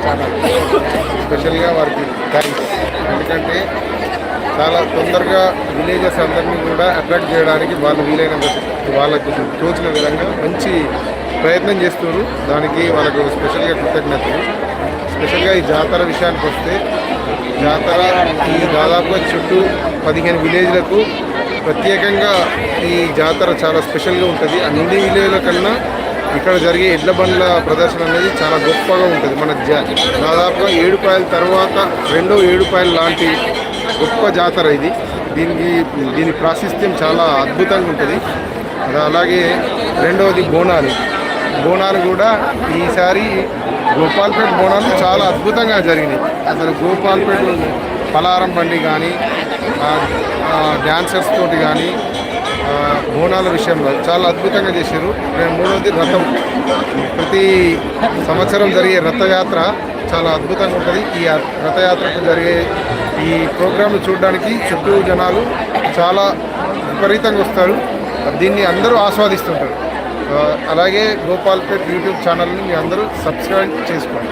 Channel స్పెషల్గా వారికి thanks. ఎందుకంటే చాలా తొందరగా విలేజెస్ అందరినీ కూడా అట్రాక్ట్ చేయడానికి వాళ్ళు వీలైనంత వాళ్ళకు తోచిన విధంగా మంచి ప్రయత్నం చేస్తున్నారు. దానికి వాళ్ళకు స్పెషల్గా కృతజ్ఞతలు. స్పెషల్గా ఈ జాతర విషయానికి వస్తే, జాతర ఈ దాదాపుగా చుట్టూ 15 విలేజ్లకు ప్రత్యేకంగా ఈ జాతర చాలా స్పెషల్గా ఉంటుంది. అన్ని విలేజ్ల కన్నా ఇక్కడ జరిగే ఎడ్ల బండ్ల ప్రదర్శన అనేది చాలా గొప్పగా ఉంటుంది. మన దాదాపుగా ఏడుపాయల తర్వాత రెండో ఏడుపాయలు లాంటి గొప్ప జాతర ఇది. దీని ప్రాశస్త్యం చాలా అద్భుతంగా ఉంటుంది. అలాగే రెండవది బోనాలు కూడా ఈసారి గోపాల్పేట బోనాలు చాలా అద్భుతంగా జరిగినాయి. అసలు గోపాల్పేట పలారం బండి కానీ డ్యాన్సర్స్ తోటి కానీ బోనాల విషయంలో చాలా అద్భుతంగా చేశారు. మూడవది రథం. ప్రతి సంవత్సరం జరిగే రథయాత్ర చాలా అద్భుతంగా ఉంటుంది. ఈ రథయాత్రకు జరిగే ఈ ప్రోగ్రాంలు చూడడానికి చుట్టూ జనాలు చాలా విపరీతంగా వస్తారు. దీన్ని అందరూ ఆస్వాదిస్తుంటారు. అలాగే గోపాల్పేట్ యూట్యూబ్ ఛానల్ని మీ అందరూ సబ్స్క్రైబ్ చేసుకోండి.